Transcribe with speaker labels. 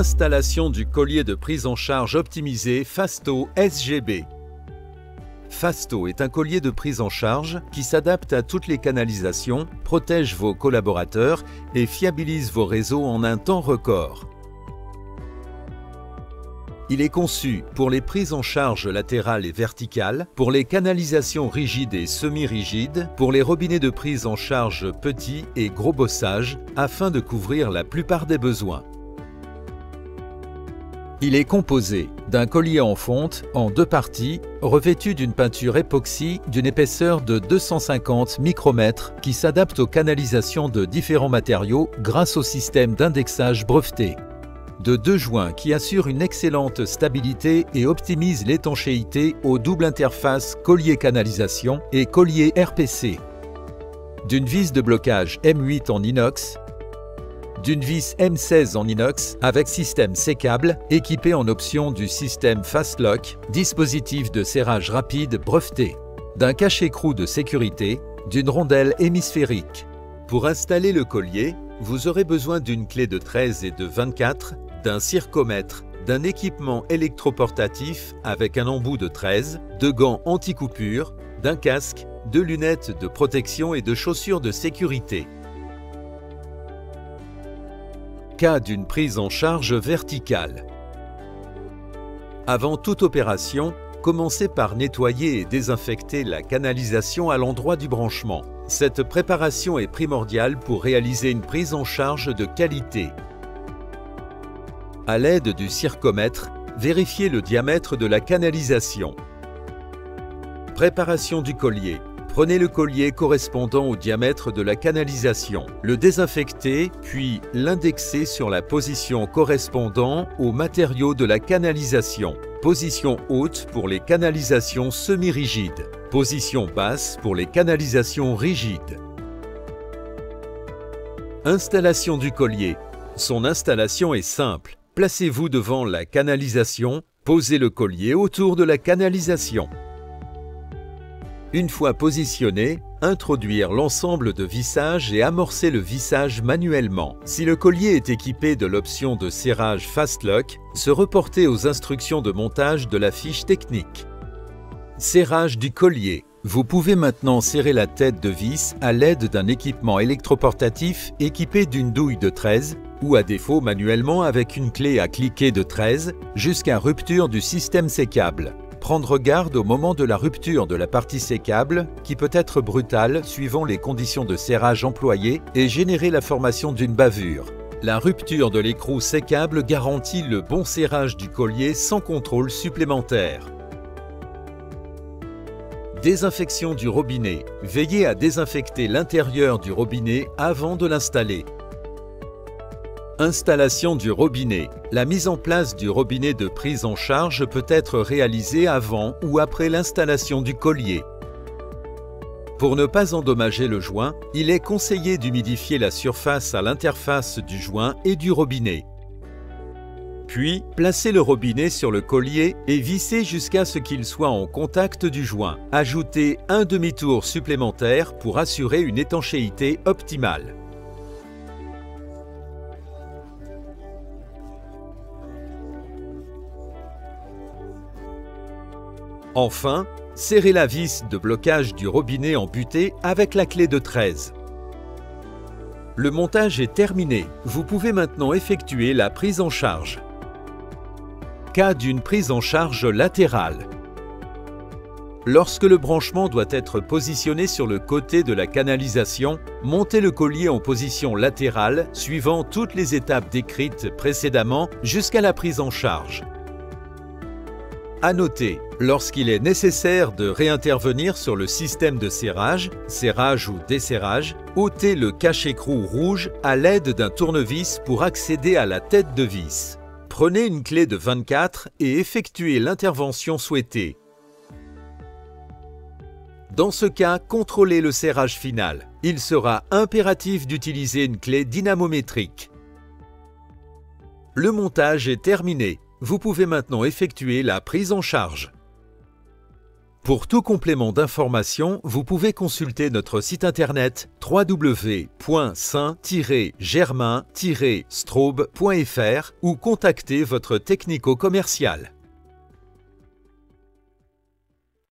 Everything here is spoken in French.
Speaker 1: Installation du collier de prise en charge optimisé Fasto SGB. Fasto est un collier de prise en charge qui s'adapte à toutes les canalisations, protège vos collaborateurs et fiabilise vos réseaux en un temps record. Il est conçu pour les prises en charge latérales et verticales, pour les canalisations rigides et semi-rigides, pour les robinets de prise en charge petits et gros bossage, afin de couvrir la plupart des besoins. Il est composé d'un collier en fonte en deux parties, revêtu d'une peinture époxy d'une épaisseur de 250 micromètres qui s'adapte aux canalisations de différents matériaux grâce au système d'indexage breveté. De deux joints qui assurent une excellente stabilité et optimisent l'étanchéité aux doubles interfaces collier-canalisation et collier RPC. D'une vis de blocage M8 en inox, d'une vis M16 en inox avec système sécable équipé en option du système Fastlock, dispositif de serrage rapide breveté, d'un cache-écrou de sécurité, d'une rondelle hémisphérique. Pour installer le collier, vous aurez besoin d'une clé de 13 et de 24, d'un circomètre, d'un équipement électroportatif avec un embout de 13, de gants anti-coupure, d'un casque, de lunettes de protection et de chaussures de sécurité. Cas d'une prise en charge verticale. Avant toute opération, commencez par nettoyer et désinfecter la canalisation à l'endroit du branchement. Cette préparation est primordiale pour réaliser une prise en charge de qualité. À l'aide du circomètre, vérifiez le diamètre de la canalisation. Préparation du collier. Prenez le collier correspondant au diamètre de la canalisation, le désinfectez, puis l'indexez sur la position correspondant au matériau de la canalisation. Position haute pour les canalisations semi-rigides. Position basse pour les canalisations rigides. Installation du collier. Son installation est simple. Placez-vous devant la canalisation, posez le collier autour de la canalisation. Une fois positionné, introduire l'ensemble de vissage et amorcer le vissage manuellement. Si le collier est équipé de l'option de serrage Fastlock, se reporter aux instructions de montage de la fiche technique. Serrage du collier. Vous pouvez maintenant serrer la tête de vis à l'aide d'un équipement électroportatif équipé d'une douille de 13 ou à défaut manuellement avec une clé à cliquer de 13 jusqu'à rupture du système sécable. Prendre garde au moment de la rupture de la partie sécable qui peut être brutale suivant les conditions de serrage employées et générer la formation d'une bavure. La rupture de l'écrou sécable garantit le bon serrage du collier sans contrôle supplémentaire. Désinfection du robinet. Veillez à désinfecter l'intérieur du robinet avant de l'installer. Installation du robinet. La mise en place du robinet de prise en charge peut être réalisée avant ou après l'installation du collier. Pour ne pas endommager le joint, il est conseillé d'humidifier la surface à l'interface du joint et du robinet. Puis, placez le robinet sur le collier et vissez jusqu'à ce qu'il soit en contact du joint. Ajoutez un demi-tour supplémentaire pour assurer une étanchéité optimale. Enfin, serrez la vis de blocage du robinet en butée avec la clé de 13. Le montage est terminé. Vous pouvez maintenant effectuer la prise en charge. Cas d'une prise en charge latérale. Lorsque le branchement doit être positionné sur le côté de la canalisation, montez le collier en position latérale suivant toutes les étapes décrites précédemment jusqu'à la prise en charge. À noter, lorsqu'il est nécessaire de réintervenir sur le système de serrage, serrage ou desserrage, ôtez le cache-écrou rouge à l'aide d'un tournevis pour accéder à la tête de vis. Prenez une clé de 24 et effectuez l'intervention souhaitée. Dans ce cas, contrôlez le serrage final. Il sera impératif d'utiliser une clé dynamométrique. Le montage est terminé. Vous pouvez maintenant effectuer la prise en charge. Pour tout complément d'information, vous pouvez consulter notre site internet www.saint-germain-straube.fr ou contacter votre technico-commercial.